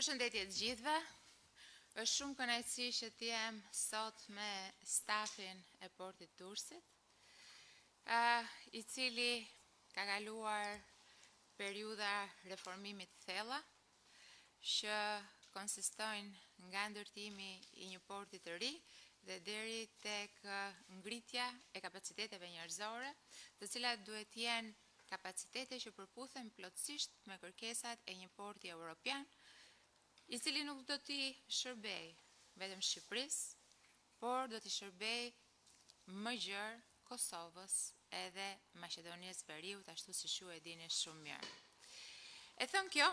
Përshëndetje të gjithëve. Është shumë kënaqësi që të jem sot me stafin e Portit Durrësit, I cili ka kaluar periudha reformimit të thella, që konsistojnë nga ndërtimi I një porti të ri dhe deri tek ngritja e kapaciteteve njerëzore, të cilat duhet të jenë kapacitete që përputhen plotësisht me kërkesat e një porti evropian, I cili nuk do t'i shërbej vetëm Shqipërisë, por do t'i shërbej më gjerë Kosovës edhe Maqedonisë Veriut, ashtu siç ju e dini shumë mirë. E thënë kjo,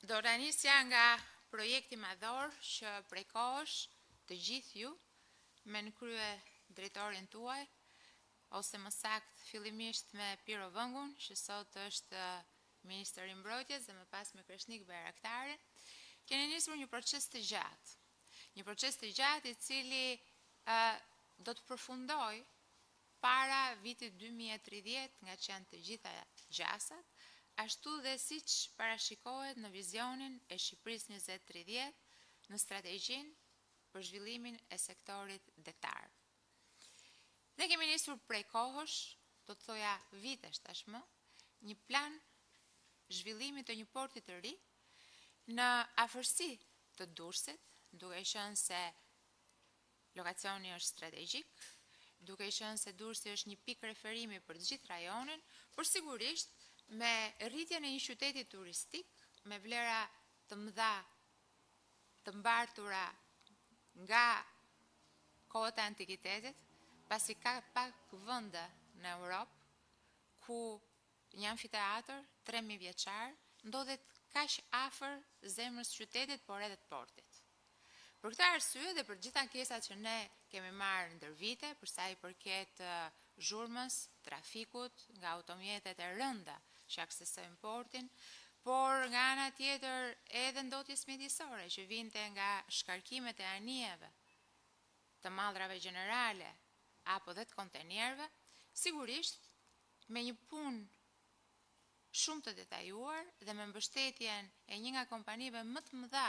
do ta nisja nga projekti madhor që prej kohësh të gjithë ju, me në krye drejtorin tuaj, ose më saktë fillimisht me Piro Vëngun, që sot është Ministri I Mbrojtjes dhe më pas me Kreshnik Bayraktari, keni nisur një proces të gjatë. Një proces të gjatë I cili do të përfundoj para vitit 2030 nga që janë të gjitha gjasat, ashtu dhe siç parashikohet në vizionin e Shqipërisë 2030 në strategjinë për zhvillimin e sektorit detar. Ne kemi nisur prej kohësh, do të thoja vitesh tashmë, një plan zhvillimit të një porti të ri në afërsi të Durrësit, duke qenë se lokacioni është strategjik, duke qenë se Durrësi është një pikë referimi për të gjithë rajonin, por sigurisht me rritjen e një qyteti turistik me vlera të mëdha të mbartura nga kohët e antikitetit, pasi ka pak vende në Europë ku një amfiteatër 3000 vjeçar ndodhet kaq afër zemrës së qytetit, por edhe të portit. Për këtë arsye dhe për gjitha ankesat që ne kemi marrë ndër vite, për sa I përket zhurmës, trafikut, nga automjetet e rënda që aksesojnë portin, por nga ana tjetër edhe ndotjes mjedisore që vinte nga shkarkimet e anijeve të mallrave gjenerale apo dhe të kontenerëve, sigurisht me një punë shumë të detajuar dhe me mbështetjen e një nga kompanive më të mëdha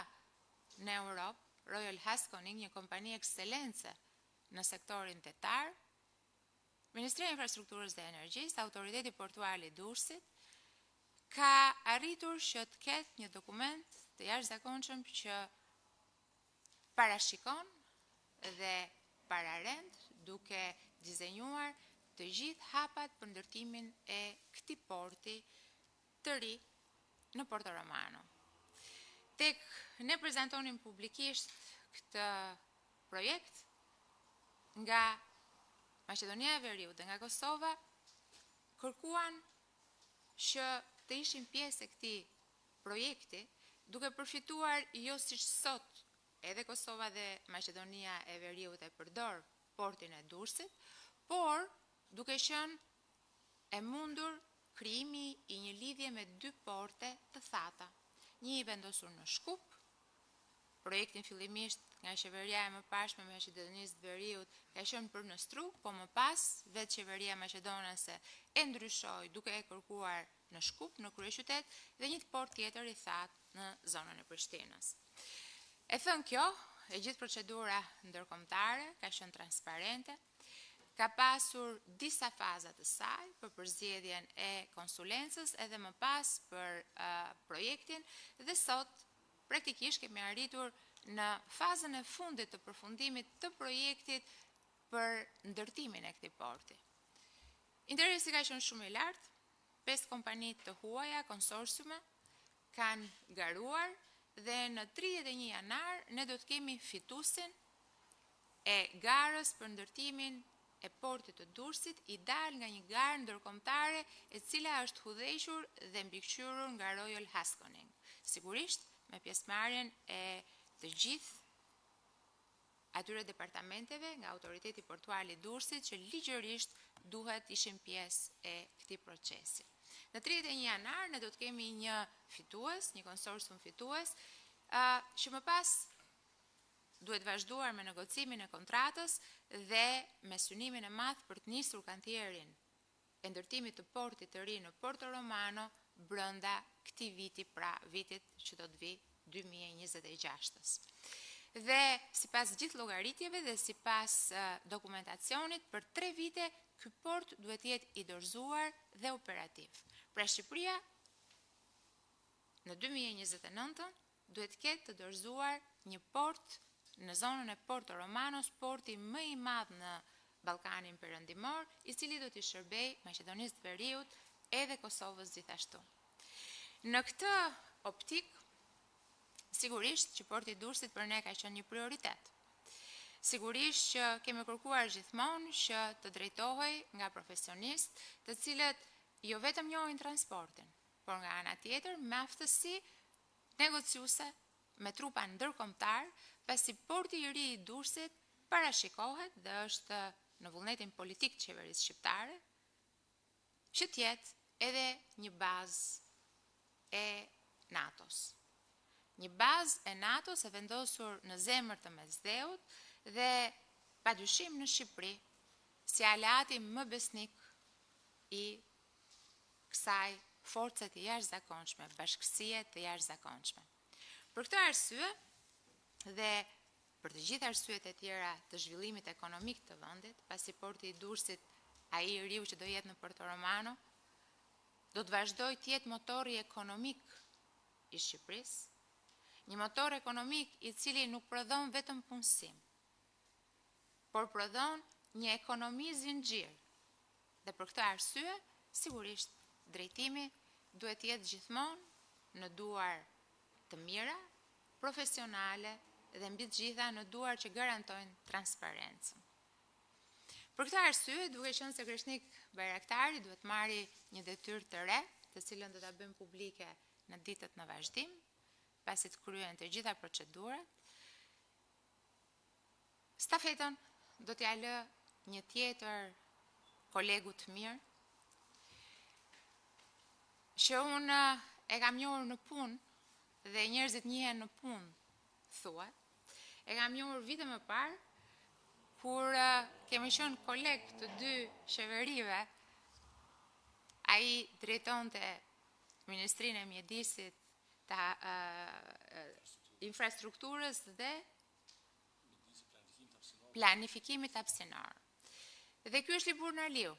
në Europë, Royal Haskoning, një kompani ekselence në sektorin detar, Ministria e Infrastrukturës dhe Energjisë, Autoriteti Portuar I Durrësit, ka arritur që të ketë një dokument të jashtëzakonshëm që parashikon dhe pararend duke dizenjuar të gjithë hapat për ndërtimin e këtij porti të ri në Porto Romano. Tek ne prezantonim publikisht këtë projekt nga Maqedonia e Veriut dhe nga Kosova, kërkuan që të ishin pjesë e këtij projekti, duke përfituar jo siç sot edhe Kosova dhe Maqedonia e Veriut e përdor portin e Durrësit, por duke qenë e mundur krijimi I një lidhje me dy porte të thata. Një I vendosur në Shkup, projektin fillimisht nga qeveria e mëparshme e Maqedonisë Veriut ka qenë për në Struk, po më pas vetë qeveria maqedonase e ndryshoi duke e kërkuar në Shkup, në kryeqytet, dhe një port tjetër I thatë në zonën e Prishtinës. E thënë kjo, e gjithë procedura ndërkombëtare ka qenë transparente, ka pasur disa faza të saj për përzgjedhjen e konsulencës edhe më pas për projektin dhe sot praktikisht kemi arritur në fazën e fundit të përfundimit të projektit për ndërtimin e këtij porti. Interesi ka qenë shumë I lartë, 5 kompani të huaja, konsorciume, kanë garuar dhe në 31 janar ne do të kemi fituesin e garës për ndërtimin e portit të Durrësit, I dal nga një garë ndërkombëtare e cila është hudhëhequr dhe mbikëqyrur nga Royal Haskoning. Sigurisht me pjesëmarrjen e të gjithë atyre departamenteve nga Autoriteti Portuar I Durrësit që ligjërisht duhet ishin pjesë e këtij procesi. Në 31 janar ne do të kemi një fitues, një konsorcium fitues, që më pas duhet vazhduar me negocimin e kontratës dhe me synimin e madh për të nisur kantierin e ndërtimit të portit të ri në Porto Romano brenda këtij viti, pra vitit që do të vi 2026. Dhe sipas gjithë llogaritjeve dhe sipas dokumentacionit, për 3 vite ky port duhet të jetë i dorëzuar dhe operativ. Pra Shqipëria në 2029 duhet të ketë të dorëzuar një port në zonën e Porto Romanos, porti më i madh në Ballkanin Perëndimor, i cili do t'i shërbejë Maqedonisë të Veriut edhe Kosovës gjithashtu. Në këtë optik, sigurisht që porti i Durrësit për ne ka qenë një prioritet. Sigurisht që kemi kërkuar gjithmonë që të drejtohej nga profesionistë, të cilët jo vetëm njohin transportin, por nga ana tjetër me aftësi negociuese me trupa ndërkombëtar, pasi porti i ri i Durrësit parashikohet dhe është në vullnetin politik të qeverisë shqiptare, që të jetë edhe një bazë e NATO-s. Një bazë e NATO-s e vendosur në zemër të Mesdheut dhe padyshim në Shqipëri si aleati më besnik i kësaj force të jashtëzakonshme, bashkësie të jashtëzakonshme. Për këtë arsye dhe për të gjithë arsyet e tjera të zhvillimit ekonomik të vendit, pasi porti i Durrësit, ai i riu që do jetë në Porto Romano, do të vazhdojë të jetë motori ekonomik i Shqipërisë, një motor ekonomik i cili nuk prodhon vetëm punësim, por prodhon një ekonomi zinxhir. Dhe për këtë arsye, sigurisht, drejtimi duhet të jetë gjithmonë në duar të mira, profesionale dhe mbi të gjitha në duar që garantojnë transparencën. Për këtë arsye, duke qenë se Kreshnik Bajraktari duhet marrë një detyrë të re, të cilën do ta bëjmë publike në ditët në vazhdim, pasi të kryen të gjitha procedurat. Stafetën do t'ja lë një tjetër kolegu të mirë, që unë e kam njohur në punë dhe njerëzit njihen në punë, thuhet. E kam njohur vite më parë, kur kemi qenë koleg të dy qeverive. Ai drejtonte Ministrinë e Mjedisit, infrastrukturës dhe planifikimit hapësinor. Dhe ky është Libur Narliu.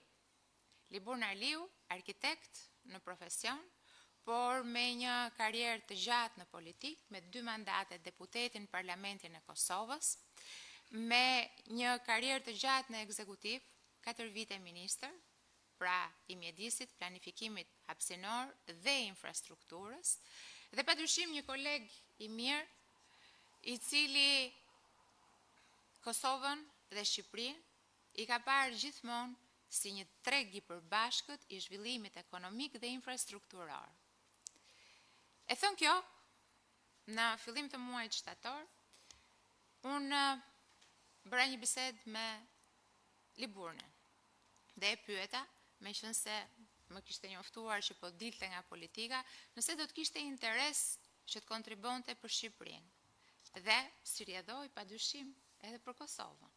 Libur Narliu, arkitekt në profesion, por me një karrierë të gjatë në politik, me 2 mandate deputeti në Parlamentin e Kosovës, me një karrierë të gjatë në ekzekutiv, 4 vite ministër, pra i mjedisit, planifikimit hapësinor dhe infrastrukturës, dhe padyshim një koleg i mirë, i cili Kosovën dhe Shqipërinë i ka parë gjithmonë si një treg i përbashkët i zhvillimit ekonomik dhe infrastrukturor. E thon kjo, në fillim të muajit shtator, unë bëra një bisedë me Liburnin dhe e pyeta, meqense më kishte njoftuar që po dilte nga politika, nëse do të kishte interes që të kontribonte për Shqipërinë. Dhe si rjedhoi padyshim edhe për Kosovën.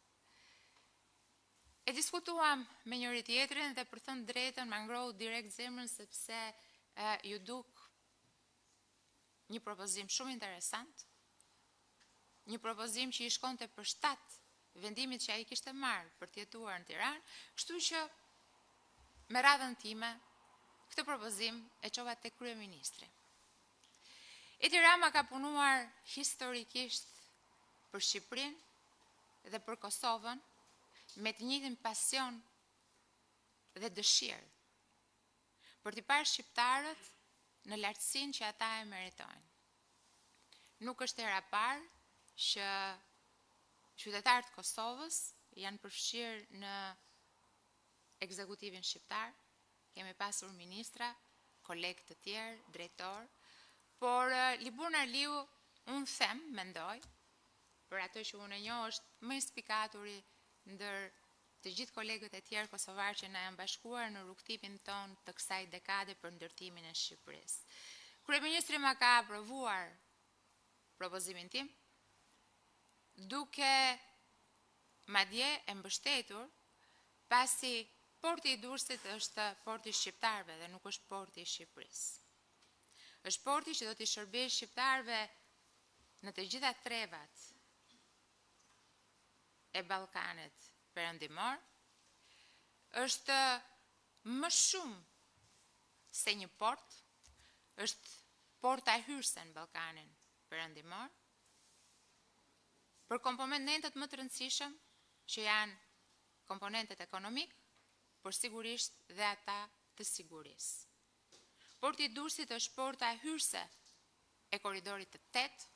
E diskutuam me njëri tjetrin dhe për thënë drejtën më ngrohu direkt zemrën sepse ju duk një propozim shumë interesant, një propozim që i shkonte për shtat vendimit që ai kishte marrë për të jetuar në Tiranë, kështu që me radhën time, këtë propozim e çova tek kryeministri. Edi Rama ka punuar historikisht për Shqipërinë dhe për Kosovën me të njëjtin pasion dhe dëshirë për t'i parë shqiptarët në lartësinë që ata e meritojnë. Nuk është hera parë që qytetarët e Kosovës janë përfshirë në ekzekutivin shqiptar, kemi pasur ministra, kolegë të tjerë, drejtor, por Libur Narliu, unë them, mendoj, për ato që unë e njoh është më i spikaturi ndër të gjithë kolegët e tjerë kosovarë që na janë bashkuar në rrugtimin ton të kësaj dekade për ndërtimin e Shqipërisë. Kryeministri ma ka aprovuar propozimin tim, duke madje e mbështetur, pasi porti i Durrësit është porti i shqiptarëve dhe nuk është porti i Shqipërisë. Është porti që do t'i shërbejë shqiptarëve në të gjitha trevat e Ballkanit perëndimor. Është më shumë se një port, është porta e hyrëse në Ballkanin perëndimor, për komponentët më të rëndësishëm që janë komponentët ekonomik, por sigurisht dhe ata të sigurisë. Porti i Durrësit është porta e hyrëse e korridorit të 8,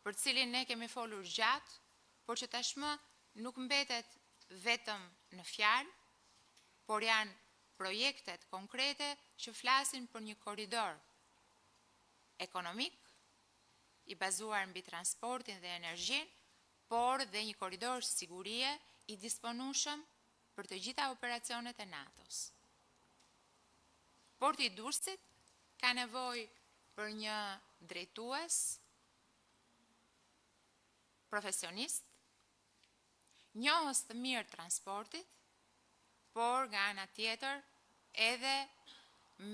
për cilin ne kemi folur gjatë, por që tashmë nuk mbetet vetëm në fjalë, por janë projektet konkrete që flasin për një korridor ekonomik i bazuar mbi transportin dhe energjinë, por dhe një korridor sigurie i disponueshëm për të gjitha operacionet e NATO-s. Porti i Durrësit ka nevojë për një drejtues profesionist, njohës të mirë transportit, por nga ana tjetër edhe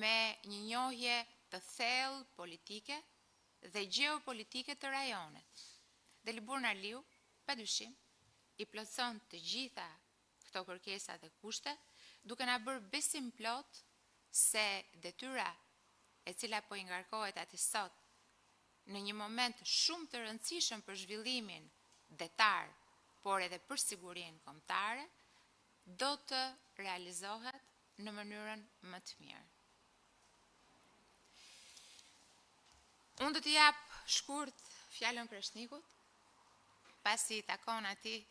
me një njohje të thellë politike dhe gjeopolitike të rajonit. Dhe Liburna Liu, padyshim, i plotson të gjitha këto kërkesa dhe kushte, duke na bërë besim plot se detyra e cila po i ngarkohet atij sot në një moment shumë të rëndësishëm për zhvillimin detar, por edhe për sigurinë kombëtare, do të realizohet në mënyrën më të mirë. Unë do t'i jap shkurt fjalën Kreshnikut, pasi i takon atij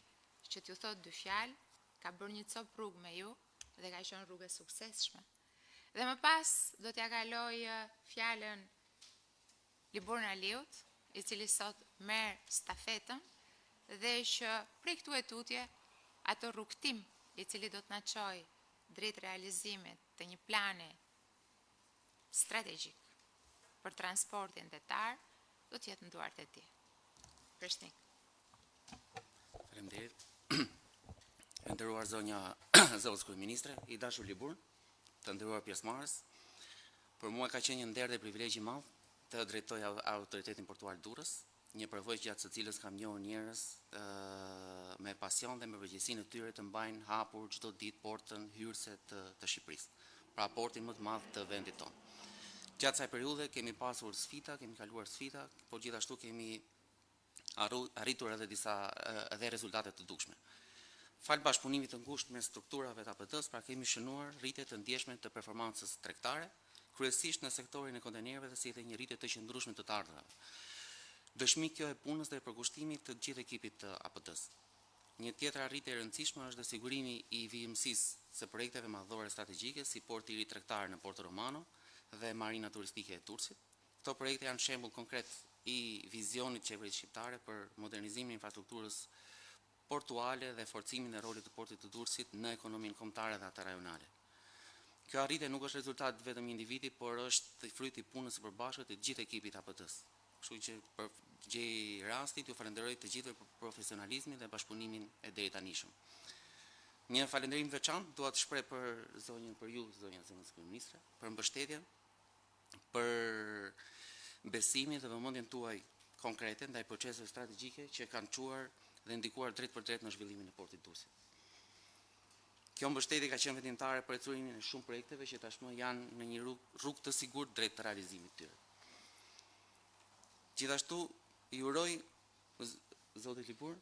që t'ju thot 2 fjalë, ka bërë një cop rrugë me ju dhe ka qenë rrugë e suksesshme. Dhe më pas do t'ja kaloj fjalën Liburna Liut, i cili sot merr stafetën dhe që prej këtu e tutje atë rrugtim i cili do t'na çojë drejt realizimit të një plani strategjik për transportin detar, do t'jetë në duart e tij. Kreshnik. Faleminderit. E nderuar zonja zotës kryeministre, i dashur Liburn, të nderuar pjesëmarrës, për mua ka qenë një nder dhe privilegj i madh të drejtoj autoritetin portuar Durrës, një përvojë gjatë së cilës kam njohur njerëz me pasion dhe me përgjegjësinë e tyre të mbajnë hapur çdo ditë portën hyrëse të Shqipërisë, pra portin më të madh të vendit tonë. Gjatë kësaj periudhe kemi pasur sfida, kemi kaluar sfida, por gjithashtu kemi arritur edhe edhe rezultate të dukshme. Fal bashkëpunimit të ngushtë me strukturave të APT-s, pra kemi shënuar rritje të ndjeshme të performancës tregtare, kryesisht në sektorin e kontenerëve dhe si edhe një rritje të qëndrueshme të ardhurave. Dëshmi kjo e punës dhe e përkushtimit të gjithë ekipit të APT-s. Një tjetër arritje e rëndësishme është dhe sigurimi i vijimësisë së projekteve madhore strategjike si porti i ri tregtar në Porto Romano dhe marina turistike e Durrësit. Këto projekte janë shembull konkret i vizionit qeverisë shqiptare për modernizimin e infrastrukturës portuale dhe forcimin e rolit të portit të Durrësit në ekonominë kombëtare dhe atë rajonale. Kjo arritje nuk është rezultat vetëm i individit, por është fryti i punës së përbashkët të gjithë ekipit APT-s. Kështu që për gjej rastit ju falenderoj të gjithëve për profesionalizmin dhe bashkëpunimin e deritanishëm. Një falënderim veçantë dua të shpreh për ju, zonja zëvendës kryeministre, për mbështetjen, për besimin dhe vëmendjen tuaj konkrete ndaj proceseve strategjike që kanë çuar dhe ndikuar drejt për drejt në zhvillimin e portit Durrësit. Kjo mbështetje ka qenë vendimtare për ecurimin e shumë projekteve që tashmë janë në një rrugë të sigurt drejt të realizimit të tyre. Gjithashtu i uroj zotit Liburn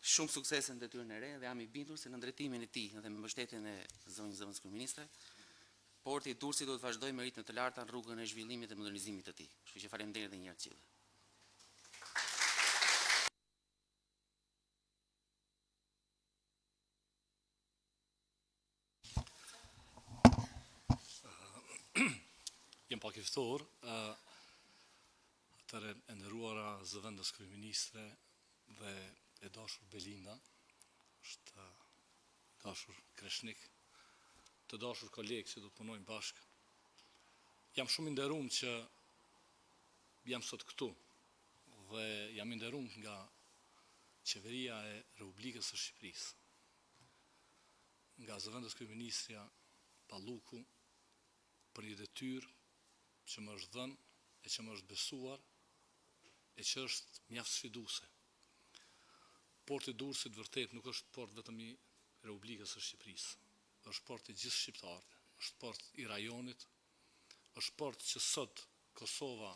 shumë suksese në detyrën e re dhe jam i bindur se në drejtimin e tij dhe me mbështetjen e zonjës zëvendës kryeministre, porti i Durrësit do të vazhdojë me ritme të larta në rrugën e zhvillimit dhe modernizimit të tij. Kështu që faleminderit edhe një herë gjithëve. Jem pak i ftohur, atëre e nderuara zëvendës kryeministre dhe e dashur Belinda, është dashur Kreshnik, të dashur kolegë që do të punojmë bashkë. Jam shumë i nderuar që jam sot këtu dhe jam i nderuar nga Qeveria e Republikës së Shqipërisë, nga zëvendës kryeministrja Palluku, për një detyrë që më është dhënë e që më është besuar, e që është mjaft sfiduese. Porti i Durrësit vërtet nuk është port vetëm i Republikës së Shqipërisë, është port i gjithë shqiptarëve, është port i rajonit, është port që sot Kosova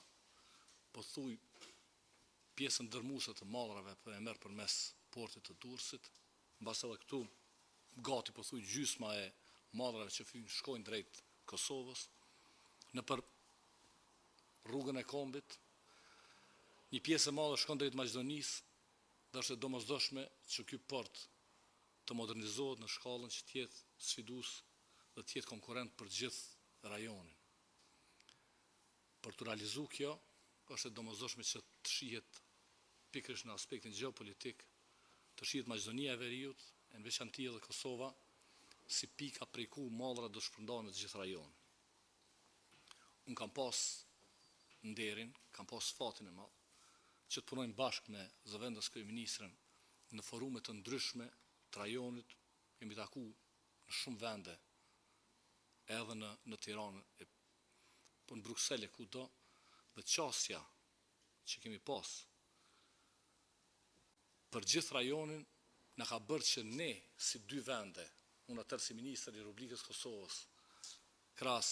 po thuj pjesën dërmuese të mallrave po e merr përmes portit të Durrësit, mbas edhe këtu gati po thuj gjysma e mallrave që shkojnë drejt Kosovës, nëpër rrugën e kombit, një pjesë e madhe shkon drejt Maqedonisë, dhe është e domosdoshme që ky port të modernizohet në shkallën që të jetë sfidues dhe të jetë konkurrent për gjithë rajonin. Për të realizuar kjo, është e domosdoshme që të shihet pikërisht në aspektin gjeopolitik, të shihet Maqedonia e Veriut, e në veçanti edhe Kosova, si pika prej ku mallrat do shpërndahen në të gjithë rajonin. Unë kam pas nderin, kam pas fatin e madh që të punojmë bashkë me zëvendës kryeministrën në forume të ndryshme të rajonit, kemi taku në shumë vende, edhe në Tiranë, po në Bruksele kudo, dhe qasja që kemi pas për gjithë rajonin na ka bërë që ne si dy vende, unë atëherë si ministër i Republikës Kosovës, krahas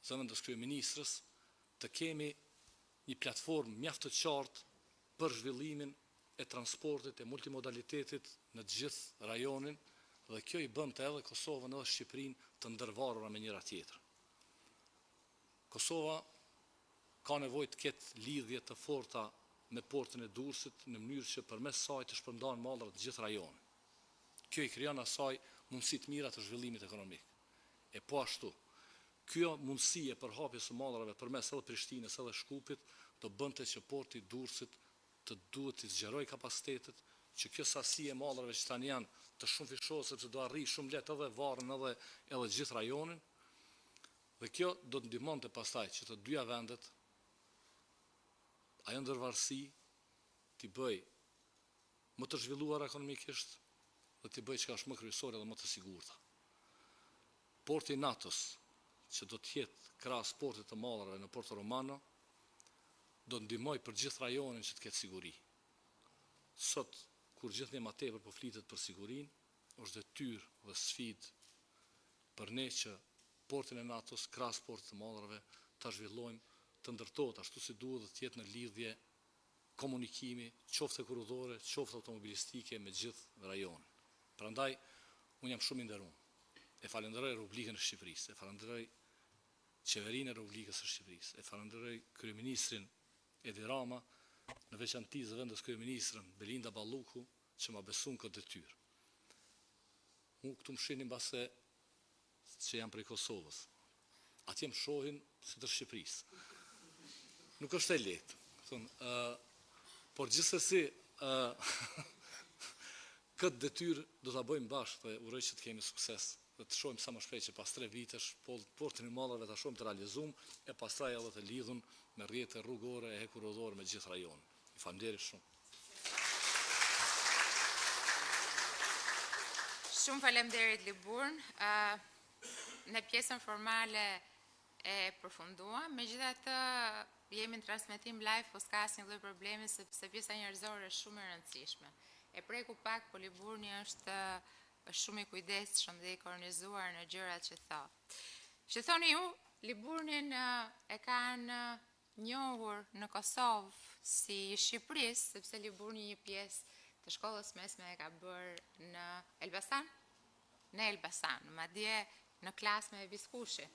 zëvendës kryeministrës, të kemi një platformë mjaft të qartë për zhvillimin e transportit e multimodalitetit në gjithë rajonin, dhe kjo i bënte edhe Kosovën edhe Shqipërinë të ndërvarura me njëra tjetrën. Kosova ka nevojë të ketë lidhje të forta me portin e Durrësit në mënyrë që përmes saj të shpërndahen mallrat të gjithë rajonin. Kjo i krijon asaj mundësi të mira të zhvillimit ekonomik. E po ashtu, kjo mundësi e përhapjes së mallrave përmes edhe Prishtinës edhe Shkupit do bënte që porti i Durrësit të duhet të zgjeroj kapacitetet, që kjo sasi e mallrave që tani janë të shumë fishose, sepse do arrijë shumë lehtë edhe Varrën edhe gjithë rajonin, dhe kjo do të ndihmonte pastaj që të dyja vendet ajo ndërvarësi t'i bëj më të zhvilluar ekonomikisht dhe t'i bëj çka është më kryesore dhe më të sigurta. Porti i NATO-s, që do të jetë krahas portit të mallrave në Porto Romano, do të ndihmoj për gjithë rajonin që të ketë siguri. Sot, kur gjithë një ma tepër po flitet për sigurinë, është detyrë dhe sfidë për ne që portin e NATO-s, krahas portit të mallrave, ta zhvillojmë të ndërtohet ashtu si duhet dhe të jetë në lidhje komunikimi, qoftë kurrëdore, qoftë automobilistike me gjithë rajonin. Prandaj, unë jam shumë i nderuar. E falenderoj Republikën e Shqipërisë, e falenderoj Qeverinë e Republikës së Shqipërisë, e falenderoj kryeministrin Edi Rama, në veçanti zëvendës kryeministrën Belinda Balluku, që ma besun këtë detyrë. Unë këtu më shihni mbase që jam prej Kosovës. Atje më shohin si të Shqipërisë. Nuk është e lehtë. Por gjithsesi këtë detyrë do ta bëjmë bashkë dhe uroj që të kemi sukses dhe të shohim sa më shpejt që pas 3 vitesh portin e mallrave ta shohim të realizuar e pastaj edhe të lidhun me rrjete rrugore e hekurudhore me gjithë rajonin. Faleminderit shumë. Shumë faleminderit Liburn. Në pjesën formale e përfunduam, megjithatë jemi në transmetim live, po s'ka asnjë lloj problemi sepse pjesa njerëzore është shumë e rëndësishme. E preku pak, po Liburni është shumë i kujdesshëm dhe i kornizuar në gjërat që thotë. Që thoni ju, Liburnin e kanë njohur në Kosovë si Shqipërisë, sepse Liburni një pjesë të shkollës mesme e ka bërë në Elbasan? Në Elbasan, madje në klasë me Viskushi.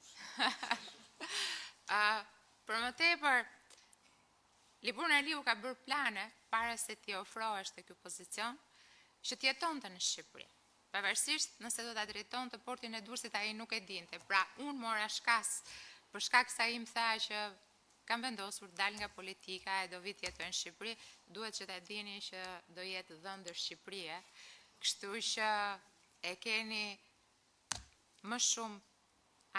Për më tepër, Liburni Aliu ka bërë plane para se t'i ofrohesh te ky pozicion, që t'jetonte në Shqipëri. Pavarësisht nëse do ta drejtonte portin e Durrësit, ai nuk e dinte. Pra, unë mora shkas për shkak se ai më tha që kam vendosur të dal nga politika e do vi të jetoj në Shqipëri, duhet që ta dini që do jetë dhëndër Shqipërie. Kështu që e keni më shumë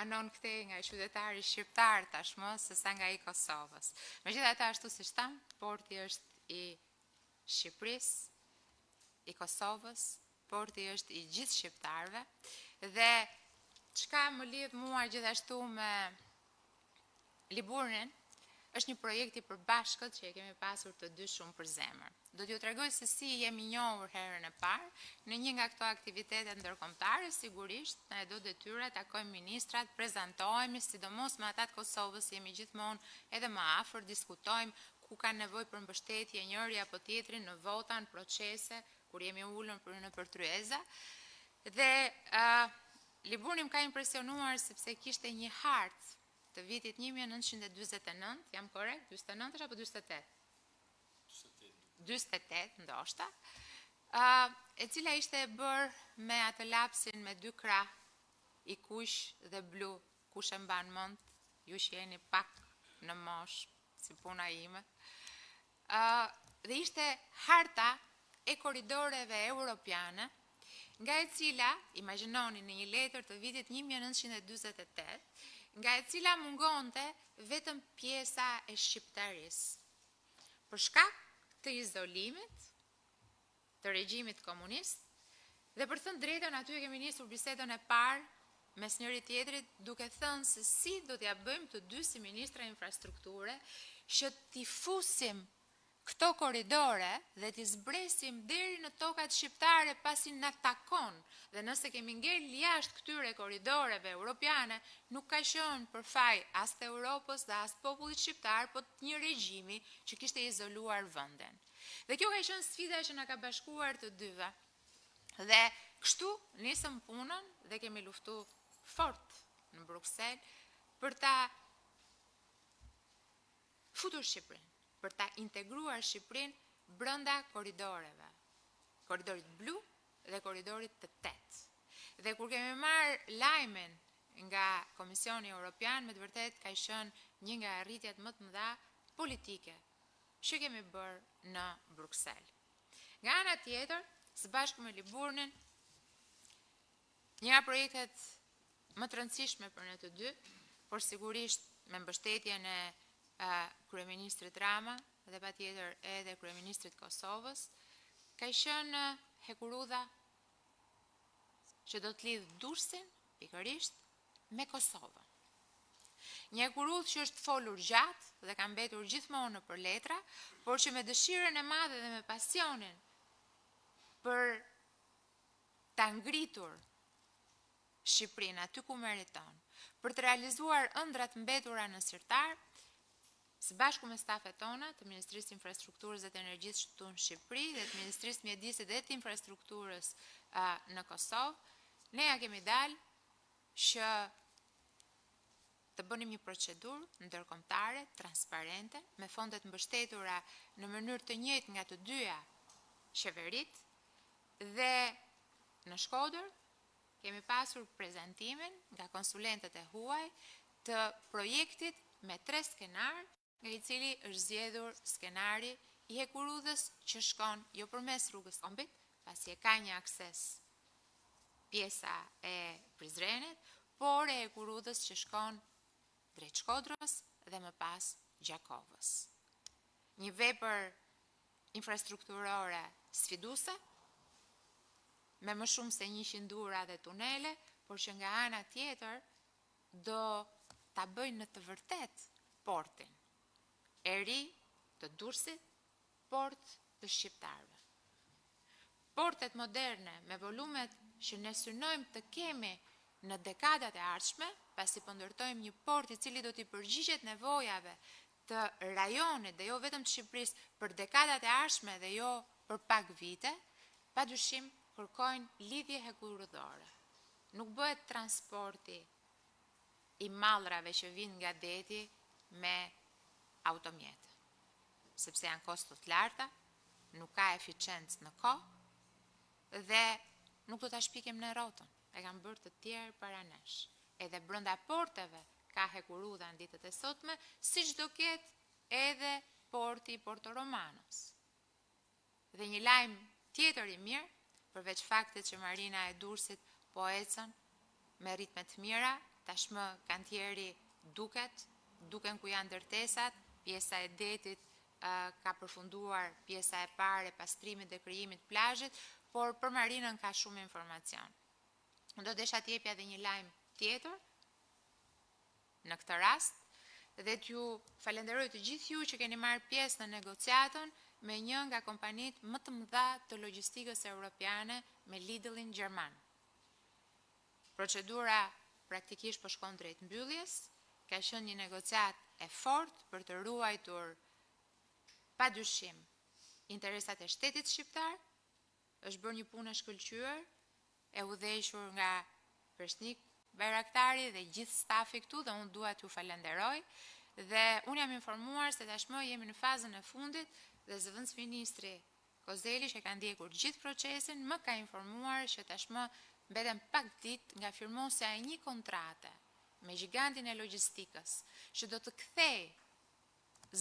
anon kthej nga qytetari shqiptar tashmë se sa nga i Kosovës. Megjithatë ashtu siç tham, porti është i Shqipërisë, i Kosovës, porti është i gjithë shqiptarëve dhe çka më lidh mua gjithashtu me Liburnin është një projekt i përbashkët që e kemi pasur të dy shumë për zemër. Do t'ju tregoj se si jemi njohur herën e parë në një nga këto aktivitete ndërkombëtare, sigurisht na e do detyra takojmë ministrat, prezantohemi, sidomos me ata të Kosovës, jemi gjithmonë edhe më afër, diskutojmë ku ka nevojë për mbështetje njëri apo tjetri në vota, në procese, kur jemi ulur në përtryeza. Dhe Liburni më ka impresionuar sepse kishte një hartë të vitit 1949, jam korrekt, 49 apo 48? 48, ndoshta, e cila ishte e bërë me atë lapsin me dy krah, i kuq dhe blu, kush e mban mend, ju që jeni pak në moshë, si puna ime. Dhe ishte harta e koridoreve europiane, nga e cila, imagjinoni në një letër të vitit 1948, nga e cila mungonte vetëm pjesa e shqiptarisë. Për shkak të izolimit, të regjimit komunist, dhe për thënë drejtën aty e kemi nisur bisedën e parë mes njëri tjetrit, duke thënë se si do t'ja bëjmë të dy si ministra infrastrukture, që t'i fusim këto koridore dhe t'i zbresim deri në tokat shqiptare pasi na takon, dhe nëse kemi ngel jashtë këtyre koridoreve europiane, nuk ka qenë për faj as të Europës dhe as popullit shqiptar, po të një regjimi që kishte izoluar venden. Dhe kjo ka qenë sfida që na ka bashkuar të dyve. Dhe kështu nisëm punën dhe kemi luftu fort në Bruxelles për ta futur Shqipërinë, për ta integruar Shqipërinë brenda koridoreve, koridorit blu dhe koridorit të 8. Dhe kur kemi marrë lajmin nga Komisioni Evropian, me të vërtet ka qenë një nga arritjet më të mëdha politike që kemi bërë në Bruxelles. Nga ana tjetër, së bashku me Liburnin, një nga projektet më të rëndësishme për ne të dy, por sigurisht me mbështetjen e kryeministrit Rama dhe patjetër edhe kryeministrit Kosovës, ka qenë hekurudha që do të lidh Durrësin pikërisht me Kosovën. Një hekurudhë që është folur gjatë dhe ka mbetur gjithmonë në për letra, por që me dëshirën e madhe dhe me pasionin për ta ngritur Shqipërinë aty ku meriton, për të realizuar ëndrat mbetura në sirtar, së bashku me stafet tona të Ministrisë Infrastrukturës dhe të Energjisë këtu në Shqipëri dhe të Ministrisë Mjedisit dhe të Infrastrukturës në Kosovë, ne ja kemi dalë që të bënim një procedurë ndërkombëtare, transparente, me fondet mbështetura në mënyrë të njëjtë nga të dyja qeverit, dhe në Shkodër kemi pasur prezantimin nga konsulentët e huaj të projektit me 3 skenar, nga i cili është zgjedhur skenari i hekurudhës që shkon jo përmes rrugës Kombit, pasi e ka një akses pjesa e Prizrenit, por e hekurudhës që shkon drejt Shkodrës dhe më pas Gjakovës. Një vepër infrastrukturore sfiduese, me më shumë se 100 ura dhe tunele, por që nga ana tjetër do ta bëjnë në të vërtet portin e ri të Durrësit, port të shqiptarëve. Portet moderne me volumet që ne synojmë të kemi në dekadat e ardhshme, pasi po ndërtojmë një port i cili do t'i përgjigjet nevojave të rajonit dhe jo vetëm të Shqipërisë për dekadat e ardhshme dhe jo për pak vite, padyshim kërkojnë lidhje hekurudhore. Nuk bëhet transporti i mallrave që vinë nga deti me automjete, sepse janë kosto të larta, nuk ka eficiencë në kohë dhe nuk do ta shpikim në rrotën. E kanë bërë të tjerë para nesh. Edhe brenda porteve ka hekurudha në ditët e sotme, siç do ketë edhe porti i Porto Romanos. Dhe një lajm tjetër i mirë, përveç faktit që marina e Durrësit po ecën me ritme të mira, tashmë kantieri duken ku janë ndërtesat, pjesa e detit ka përfunduar pjesa e parë e pastrimit dhe krijimit plazhit, por për marinën ka shumë informacion. Do desha t'jepja edhe një lajm tjetër në këtë rast, dhe t'ju falenderoj të gjithë ju që keni marrë pjesë në negociatën me një nga kompanitë më të mëdha të logjistikës europiane me Lidlin gjerman. Procedura praktikisht po shkon drejt mbylljes, ka qenë një negociat e fortë për të ruajtur padyshim interesat e shtetit shqiptar, është bërë një punë e shkëlqyer, e udhëhequr nga Preshnik Bajraktari dhe gjithë stafi këtu dhe unë dua t'ju falenderoj dhe unë jam informuar se tashmë jemi në fazën e fundit dhe zëvendës ministri Kozeli që ka ndjekur gjithë procesin më ka informuar që tashmë mbeten pak ditë nga firmosja e një kontrate me gigantin e logjistikës që do të kthej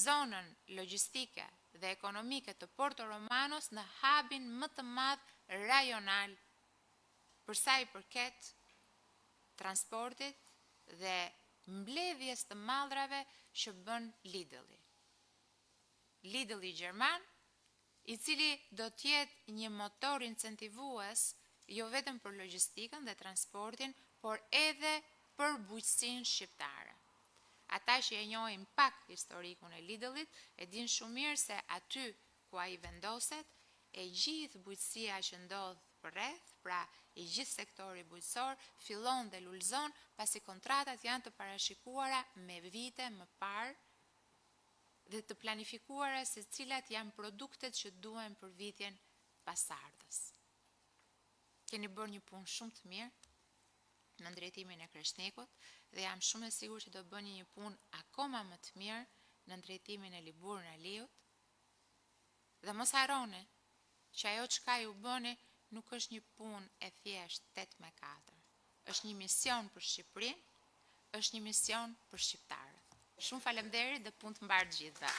zonën logjistike dhe ekonomike të Porto Romanos në hubin më të madh rajonal për sa i përket transportit dhe mbledhjes të mallrave që bën Lidli. Lidli gjerman, i cili do të jetë një motor incentivues jo vetëm për logjistikën dhe transportin, por edhe për bujqësinë shqiptare. Ata që e njohin pak historikun e Lidlit, e din shumë mirë se aty ku ai vendoset, e gjithë bujqësia që ndodh përreth, pra i gjithë sektori bujqësor, fillon dhe lulëzon pasi kontratat janë të parashikuara me vite më parë dhe të planifikuara se cilat janë produktet që duhen për vitjen pasardhës. Keni bërë një punë shumë të mirë në drejtimin e Kreshnikut dhe jam shumë e sigurt që do bëni një punë akoma më të mirë në drejtimin e Liburën Aliut. Dhe mos harroni që ajo çka ju bëni nuk është një punë e thjesht 8-4. Është një mision për Shqipërinë, është një mision për shqiptarët. Shumë faleminderit dhe punë të mbarë gjithëve.